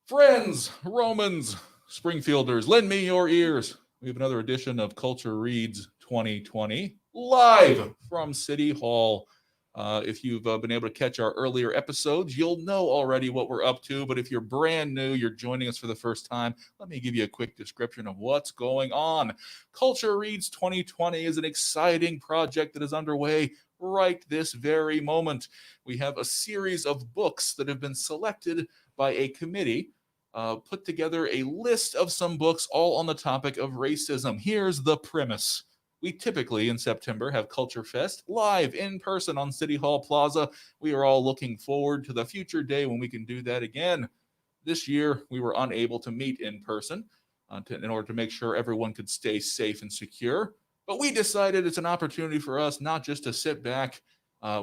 Friends, Romans, Springfielders, lend me your ears. We have another edition of Culture Reads 2020 live from City Hall. If you've been able to catch our earlier episodes, you'll know already what we're up to. But if you're brand new, you're joining us for the first time, let me give you a quick description of what's going on. Culture Reads 2020 is an exciting project that is underway right this very moment. We have a series of books that have been selected by a committee, put together a list of some books all on the topic of racism. Here's the premise. We typically in September have Culture Fest live in person on City Hall Plaza. We are all looking forward to the future day when we can do that again. This year, we were unable to meet in person in order to make sure everyone could stay safe and secure. But we decided it's an opportunity for us not just to sit back.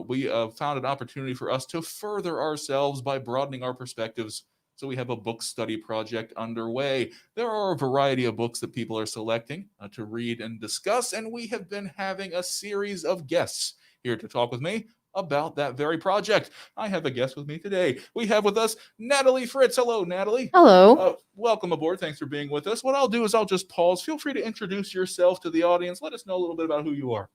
We found an opportunity for us to further ourselves by broadening our perspectives. So we have a book study project underway. There are a variety of books that people are selecting to read and discuss, and we have been having a series of guests here to talk with me about that very project. I have a guest with me today. We have with us Natalie Fritz. Hello, Natalie. Hello. Welcome aboard. Thanks for being with us. What I'll do is I'll just pause. Feel free to introduce yourself to the audience. Let us know a little bit about who you are.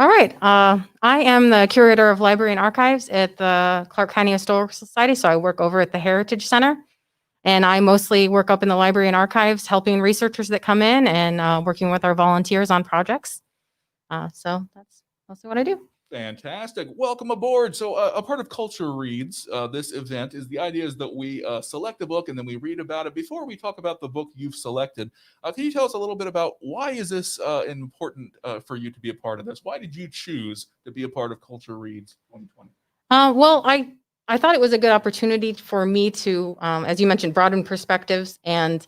All right. I am the curator of library and archives at the Clark County Historical Society. So I work over at the Heritage Center, and I mostly work up in the library and archives, helping researchers that come in and working with our volunteers on projects. So that's mostly what I do. Fantastic. Welcome aboard. So a part of Culture Reads, this event, is the idea is that we select a book and then we read about it. Before we talk about the book you've selected, can you tell us a little bit about why is this important for you to be a part of this? Why did you choose to be a part of Culture Reads 2020? Well, I thought it was a good opportunity for me to, as you mentioned, broaden perspectives. And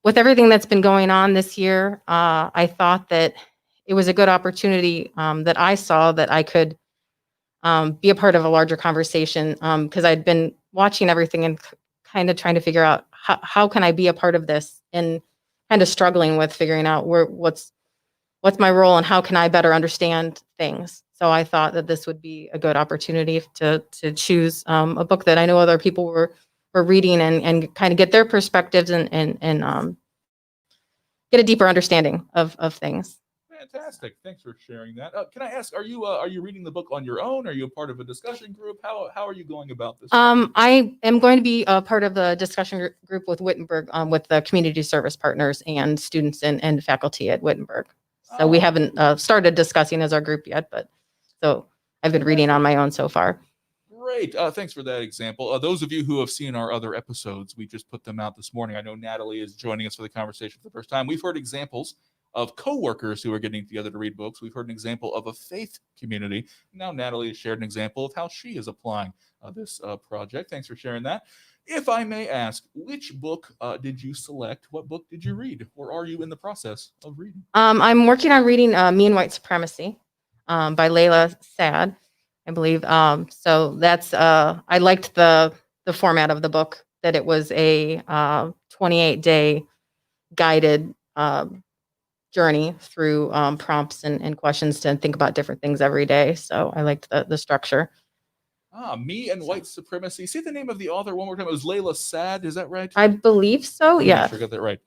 with everything that's been going on this year, I thought that it was a good opportunity that I saw that I could be a part of a larger conversation, because I'd been watching everything and kind of trying to figure out how can I be a part of this, and kind of struggling with figuring out what's my role and how can I better understand things. So I thought that this would be a good opportunity to choose a book that I know other people were reading and kind of get their perspectives and get a deeper understanding of things. Fantastic. Thanks for sharing that. Can I ask, are you reading the book on your own? Are you a part of a discussion group? How are you going about this? I am going to be a part of the discussion group with Wittenberg, with the community service partners and students and faculty at Wittenberg. So we haven't started discussing as our group yet, but so I've been reading on my own so far. Great. Thanks for that example. Those of you who have seen our other episodes, we just put them out this morning. I know Natalie is joining us for the conversation for the first time. We've heard examples of coworkers who are getting together to read books. We've heard an example of a faith community. Now Natalie has shared an example of how she is applying this project. Thanks for sharing that. If I may ask, which book did you select? What book did you read? Or are you in the process of reading? I'm working on reading Me and White Supremacy by Layla Sad, I believe. So that's I liked the format of the book, that it was a 28-day guided journey through prompts and questions to think about different things every day. So I liked the structure. Me and White Supremacy. Say the name of the author one more time. It was Layla Sad. Is that right? I believe so. Yeah. Make sure I got that right.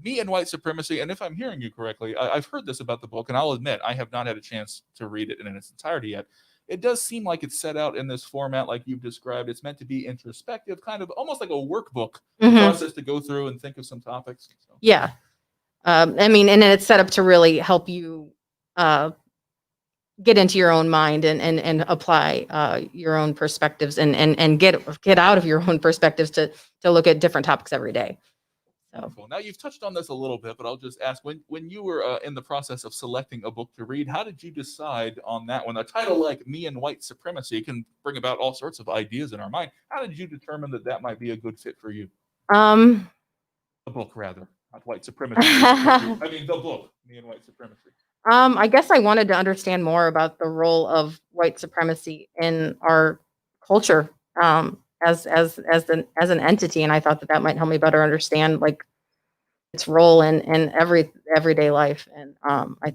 Me and White Supremacy. And if I'm hearing you correctly, I've heard this about the book, and I'll admit I have not had a chance to read it in its entirety yet. It does seem like it's set out in this format, like you've described. It's meant to be introspective, kind of almost like a workbook process to go through and think of some topics. So. Yeah. I mean, and it's set up to really help you get into your own mind and apply your own perspectives and get out of your own perspectives to look at different topics every day. So. Wonderful. Now you've touched on this a little bit, but I'll just ask, when you were in the process of selecting a book to read, how did you decide on that one? A title like Me and White Supremacy can bring about all sorts of ideas in our mind. How did you determine that might be a good fit for you? The book, rather. Not White Supremacy. I mean, the book, Me and White Supremacy. I guess I wanted to understand more about the role of white supremacy in our culture as an entity, and I thought that might help me better understand like its role in everyday life. And I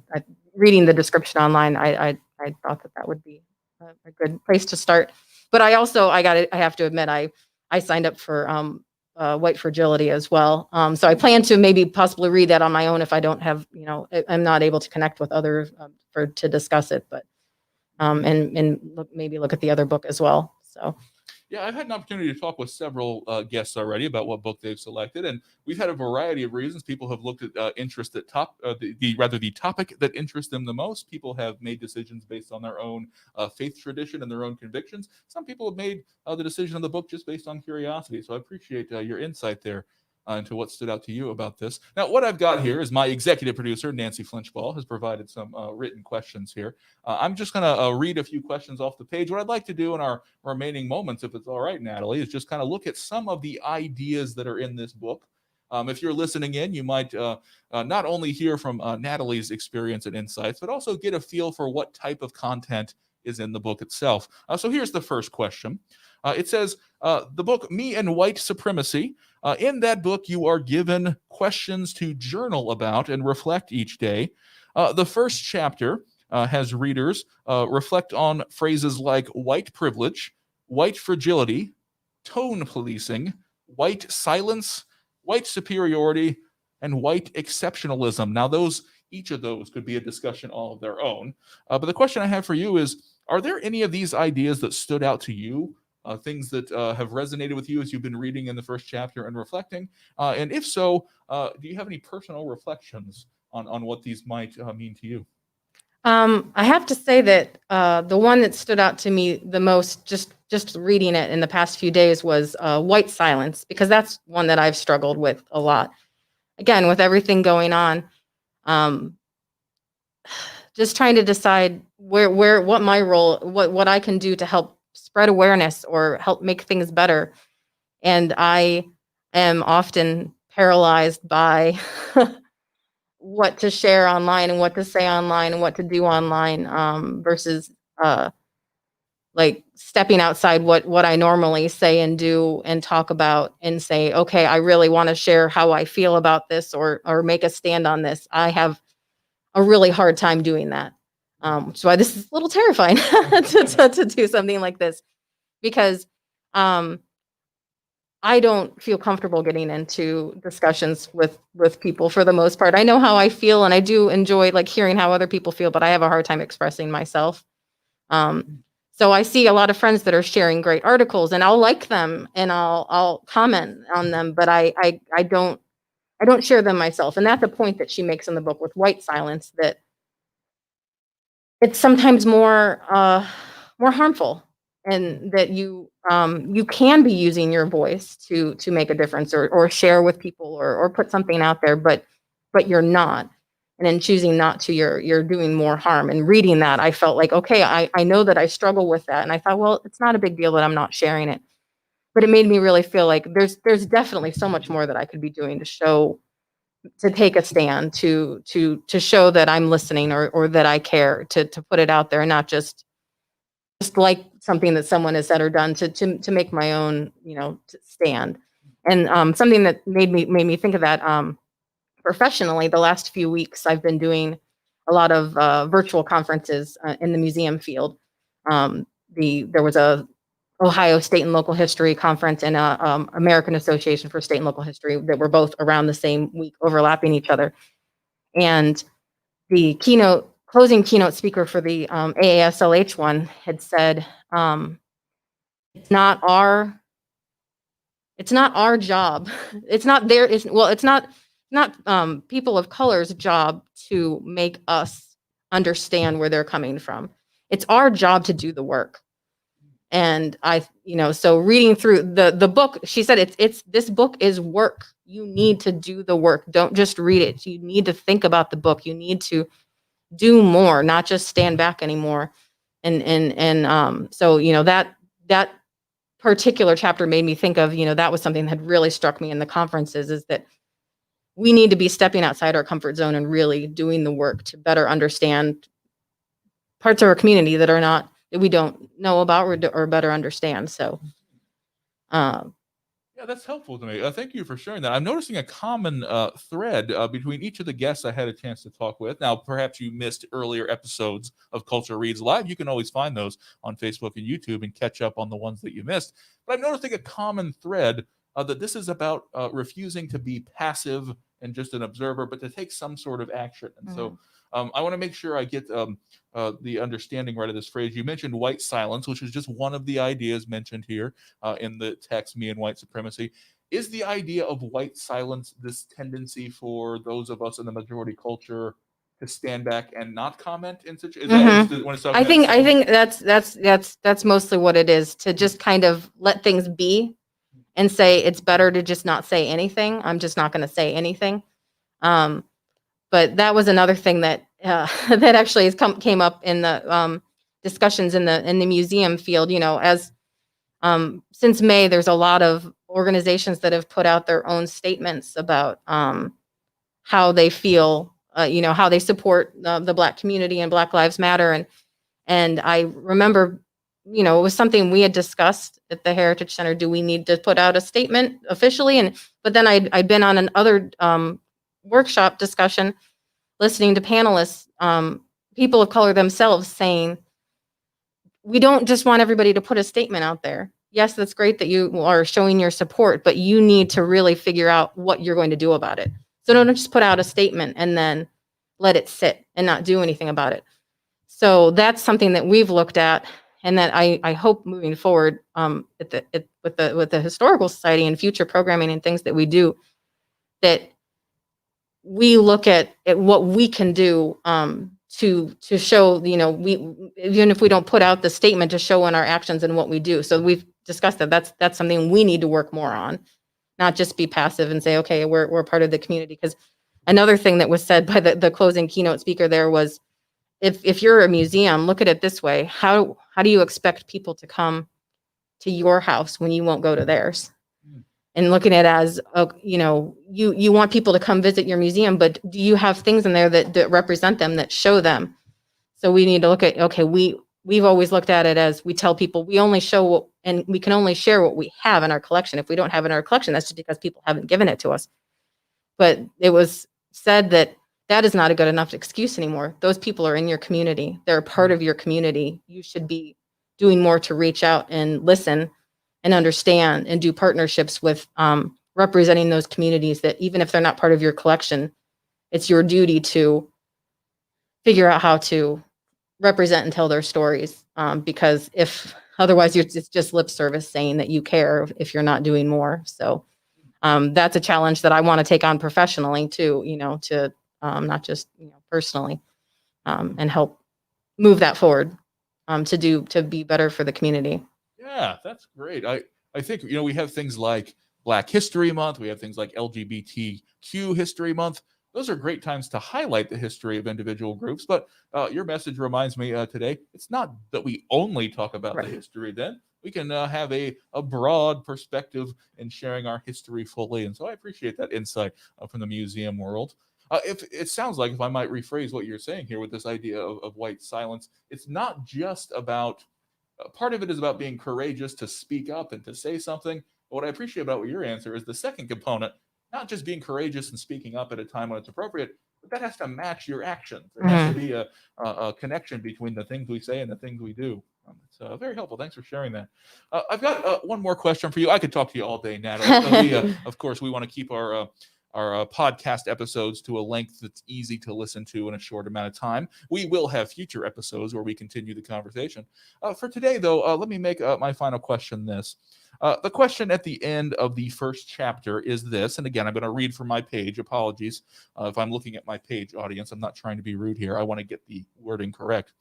reading the description online, I thought that would be a good place to start. But I have to admit, I signed up for White Fragility as well. So I plan to maybe possibly read that on my own if I don't have, I'm not able to connect with others to discuss it, but and maybe look at the other book as well. So. Yeah, I've had an opportunity to talk with several guests already about what book they've selected, and we've had a variety of reasons. People have looked at interest at the topic that interests them the most. People have made decisions based on their own faith tradition and their own convictions. Some people have made the decision on the book just based on curiosity. So I appreciate your insight there into what stood out to you about this. Now, what I've got here is my executive producer, Nancy Flinchball, has provided some written questions here. I'm just going to read a few questions off the page. What I'd like to do in our remaining moments, if it's all right, Natalie, is just kind of look at some of the ideas that are in this book. If you're listening in, you might not only hear from Natalie's experience and insights, but also get a feel for what type of content is in the book itself. So here's the first question. It says, the book Me and White Supremacy. In that book, you are given questions to journal about and reflect each day. The first chapter has readers reflect on phrases like white privilege, white fragility, tone policing, white silence, white superiority, and white exceptionalism. Now, each of those could be a discussion all of their own. But the question I have for you is, are there any of these ideas that stood out to you? Things that have resonated with you as you've been reading in the first chapter and reflecting? And if so, do you have any personal reflections on what these might mean to you? I have to say that the one that stood out to me the most, just reading it in the past few days, was white silence, because that's one that I've struggled with a lot. Again, with everything going on, just trying to decide what my role, what I can do to help spread awareness or help make things better. And I am often paralyzed by what to share online and what to say online and what to do online, versus like stepping outside what I normally say and do and talk about and say, okay, I really want to share how I feel about this or make a stand on this. I have a really hard time doing that. Which is why this is a little terrifying to do something like this, because I don't feel comfortable getting into discussions with people for the most part. I know how I feel, and I do enjoy like hearing how other people feel, but I have a hard time expressing myself. So I see a lot of friends that are sharing great articles, and I'll like them and I'll comment on them, but I don't share them myself. And that's a point that she makes in the book with white silence, that it's sometimes more harmful, and that you can be using your voice to make a difference or share with people or put something out there, but you're not. And in choosing not to, you're doing more harm. And reading that, I felt like, okay, I know that I struggle with that. And I thought, well, it's not a big deal that I'm not sharing it. But it made me really feel like there's definitely so much more that I could be doing to take a stand, to show that I'm listening or that I care, to put it out there, and not just like something that someone has said or done, to make my own, stand. And something that made me think of that, professionally, the last few weeks, I've been doing a lot of virtual conferences in the museum field. There was a Ohio State and Local History Conference and a American Association for State and Local History that were both around the same week, overlapping each other. And the closing keynote speaker for the AASLH one had said, it's not our job. It's not people of color's job to make us understand where they're coming from. It's our job to do the work. And so reading through the book, she said, this book is work. You need to do the work. Don't just read it. You need to think about the book. You need to do more, not just stand back anymore. And so, that particular chapter made me think of, that was something that had really struck me in the conferences, is that we need to be stepping outside our comfort zone and really doing the work to better understand parts of our community that we don't know about or better understand. So, yeah, that's helpful to me. Thank you for sharing that. I'm noticing a common thread between each of the guests I had a chance to talk with. Now, perhaps you missed earlier episodes of Culture Reads Live. You can always find those on Facebook and YouTube and catch up on the ones that you missed. But I'm noticing a common thread that this is about refusing to be passive and just an observer, but to take some sort of action. And so I want to make sure I get the understanding right of this phrase. You mentioned white silence, which is just one of the ideas mentioned here in the text, Me and White Supremacy. Is the idea of white silence this tendency for those of us in the majority culture to stand back and not comment in such? Is that when it's talking I think that's mostly what it is, to just kind of let things be and say it's better to just not say anything. I'm just not going to say anything. But that was another thing that that actually came up in the discussions in the museum field. As since May, there's a lot of organizations that have put out their own statements about how they feel, how they support the Black community and Black Lives Matter. And I remember, it was something we had discussed at the Heritage Center. Do we need to put out a statement officially? But then I'd been on another workshop discussion, listening to panelists, people of color themselves, saying, we don't just want everybody to put a statement out there. Yes, that's great that you are showing your support, but you need to really figure out what you're going to do about it. So don't just put out a statement and then let it sit and not do anything about it. So that's something that we've looked at, and that I hope moving forward with the Historical Society and future programming and things that we do, that we look at what we can do to show, we, even if we don't put out the statement, to show in our actions and what we do. So we've discussed that that's something we need to work more on, not just be passive and say, okay, we're part of the community. Because another thing that was said by the closing keynote speaker there was, if you're a museum, look at it this way: how do you expect people to come to your house when you won't go to theirs? And looking at it as, you want people to come visit your museum, but do you have things in there that represent them, that show them? So we need to look at, okay, we've always looked at it as, we tell people we only show and we can only share what we have in our collection. If we don't have it in our collection, that's just because people haven't given it to us. But it was said that is not a good enough excuse anymore. Those people are in your community. They're a part of your community. You should be doing more to reach out and listen and understand and do partnerships with representing those communities, that even if they're not part of your collection, it's your duty to figure out how to represent and tell their stories. Because if otherwise, it's just lip service saying that you care if you're not doing more. So that's a challenge that I want to take on professionally too, to not just personally, and help move that forward to be better for the community. Yeah, that's great. I think, we have things like Black History Month. We have things like LGBTQ History Month. Those are great times to highlight the history of individual groups. But your message reminds me today, it's not that we only talk about the history then. We can have a broad perspective in sharing our history fully. And so I appreciate that insight from the museum world. If it sounds like, if I might rephrase what you're saying here with this idea of white silence, it's not just about, part of it is about being courageous to speak up and to say something. But what I appreciate about your answer is the second component, not just being courageous and speaking up at a time when it's appropriate, but that has to match your actions. There has to be a connection between the things we say and the things we do. It's very helpful. Thanks for sharing that. I've got one more question for you. I could talk to you all day, Natalie. Of course, we want to keep our podcast episodes to a length that's easy to listen to in a short amount of time. We will have future episodes where we continue the conversation. For today, though, let me make my final question this. The question at the end of the first chapter is this, and again, I'm going to read from my page. Apologies if I'm looking at my page, audience. I'm not trying to be rude here. I want to get the wording correct.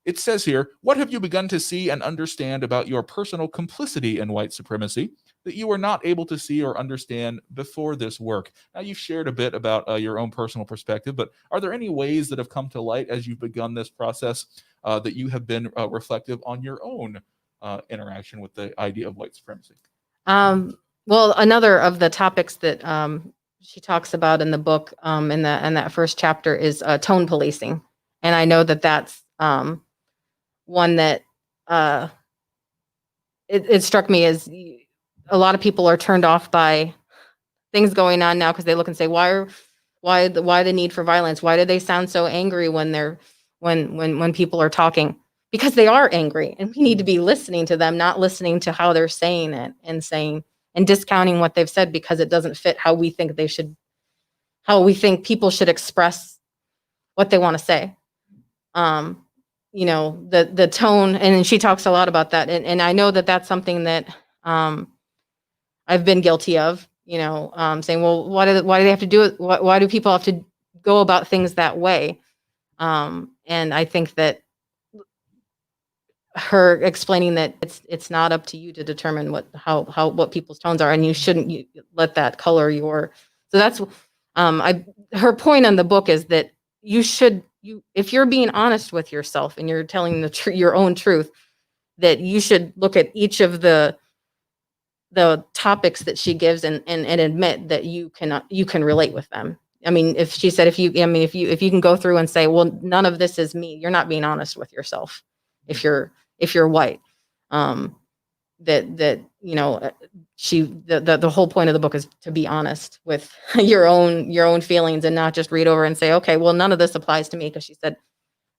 It says here, what have you begun to see and understand about your personal complicity in white supremacy that you were not able to see or understand before this work? Now, you've shared a bit about your own personal perspective, but are there any ways that have come to light as you've begun this process that you have been reflective on your own interaction with the idea of white supremacy? Well, another of the topics that she talks about in the book, in that first chapter, is tone policing. And I know that that's one that it struck me as a lot of people are turned off by things going on now because they look and say, why the need for violence? Why do they sound so angry when people are talking? Because they are angry, and we need to be listening to them, not listening to how they're saying it and saying, and discounting what they've said because it doesn't fit how we think people should express what they want to say. The tone, and she talks a lot about that. And I know that that's something that I've been guilty of, saying, well, why do they have to do it? Why do people have to go about things that way? And I think that her explaining that it's not up to you to determine what people's tones are, and you shouldn't let that color your. So that's her point on the book is that if you're being honest with yourself and you're telling your own truth, that you should look at each of the topics that she gives and admit that you can relate with them. I mean, if she said, if you can go through and say, well, none of this is me, you're not being honest with yourself. If you're white, the whole point of the book is to be honest with your own feelings and not just read over and say, okay, well, none of this applies to me, because she said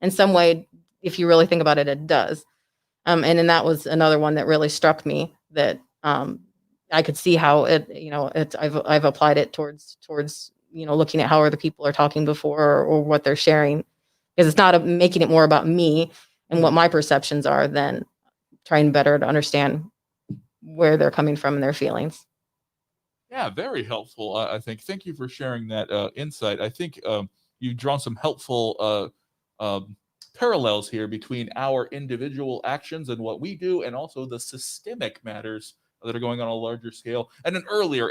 in some way, if you really think about it, it does. And then that was another one that really struck me, that I could see how I've applied it towards looking at how other people are talking before, or what they're sharing, because it's not making it more about me and what my perceptions are than trying better to understand where they're coming from and their feelings. Yeah, very helpful. I think. Thank you for sharing that insight. I think you've drawn some helpful parallels here between our individual actions and what we do, and also the systemic matters that are going on a larger scale. And an earlier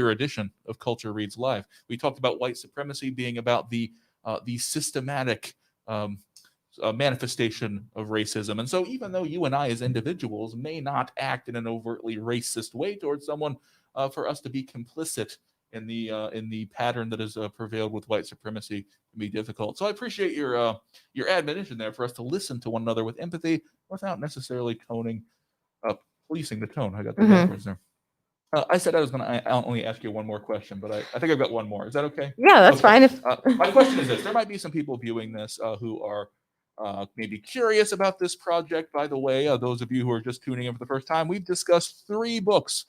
edition of Culture Reads Live, we talked about white supremacy being about the systematic manifestation of racism. And so even though you and I as individuals may not act in an overtly racist way towards someone, for us to be complicit in the pattern that has prevailed with white supremacy can be difficult. So I appreciate your admonition there for us to listen to one another with empathy without necessarily policing the tone. I got that backwards there. I said I was going to only ask you one more question, but I think I've got one more. Is that okay? Yeah, that's fine. My question is this. There might be some people viewing this who are maybe curious about this project. By the way, those of you who are just tuning in for the first time, we've discussed 3 books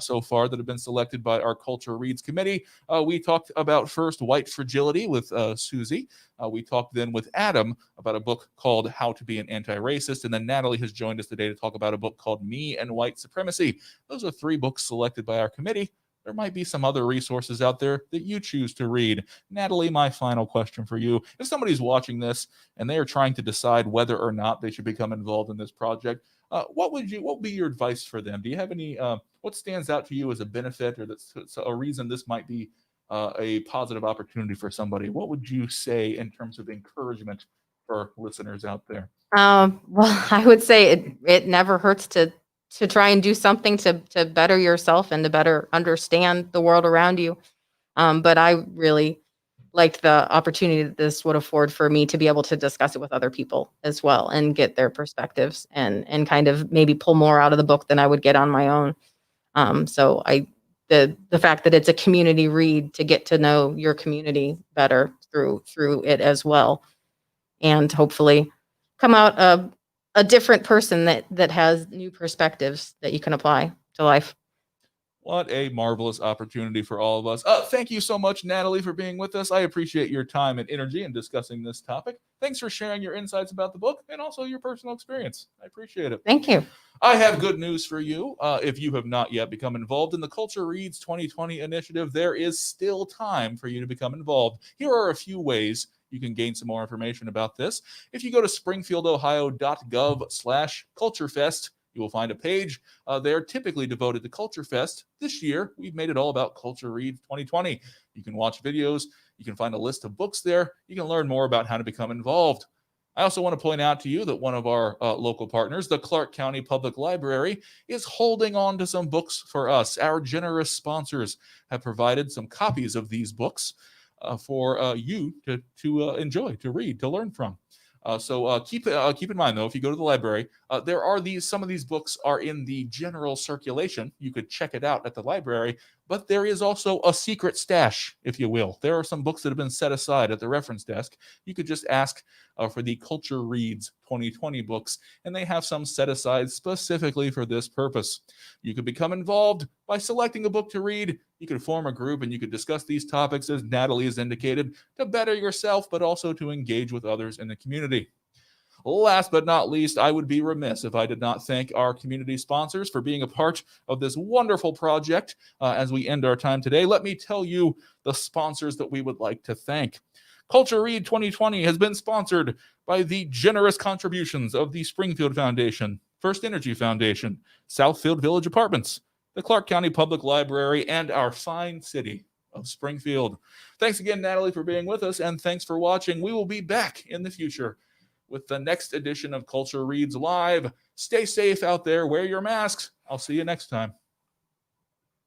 so far that have been selected by our Culture Reads committee. We talked about first White Fragility with Susie. We talked then with Adam about a book called How to Be an Anti-Racist. And then Natalie has joined us today to talk about a book called Me and White Supremacy. Those are 3 books selected by our committee. There might be some other resources out there that you choose to read. Natalie, my final question for you. If somebody's watching this and they are trying to decide whether or not they should become involved in this project, what would be your advice for them? Do you have any, what stands out to you as a benefit, or that's a reason this might be a positive opportunity for somebody? What would you say in terms of encouragement for listeners out there? Well, I would say it never hurts to try and do something to better yourself and to better understand the world around you. But I really liked the opportunity that this would afford for me to be able to discuss it with other people as well and get their perspectives and kind of maybe pull more out of the book than I would get on my own. So the fact that it's a community read, to get to know your community better through it as well, and hopefully come out a different person that has new perspectives that you can apply to life. What a marvelous opportunity for all of us. Thank you so much, Natalie, for being with us. I appreciate your time and energy in discussing this topic. Thanks for sharing your insights about the book and also your personal experience. I appreciate it. Thank you. I have good news for you. If you have not yet become involved in the Culture Reads 2020 initiative, there is still time for you to become involved. Here are a few ways you can gain some more information about this. If you go to springfieldohio.gov/culturefest, you will find a page there typically devoted to Culture Fest. This year, we've made it all about Culture Reads 2020. You can watch videos. You can find a list of books there. You can learn more about how to become involved. I also want to point out to you that one of our local partners, the Clark County Public Library, is holding on to some books for us. Our generous sponsors have provided some copies of these books for you to enjoy, to read, to learn from. So keep in mind, though, if you go to the library, There are some of these books are in the general circulation. You could check it out at the library, but there is also a secret stash, if you will. There are some books that have been set aside at the reference desk. You could just ask for the Culture Reads 2020 books, and they have some set aside specifically for this purpose. You could become involved by selecting a book to read. You could form a group and you could discuss these topics, as Natalie has indicated, to better yourself, but also to engage with others in the community. Last but not least, I would be remiss if I did not thank our community sponsors for being a part of this wonderful project. As we end our time today, let me tell you the sponsors that we would like to thank. Culture Read 2020 has been sponsored by the generous contributions of the Springfield Foundation, First Energy Foundation, Southfield Village Apartments, the Clark County Public Library, and our fine city of Springfield. Thanks again, Natalie, for being with us, and thanks for watching. We will be back in the future with the next edition of Culture Reads Live. Stay safe out there. Wear your masks. I'll see you next time.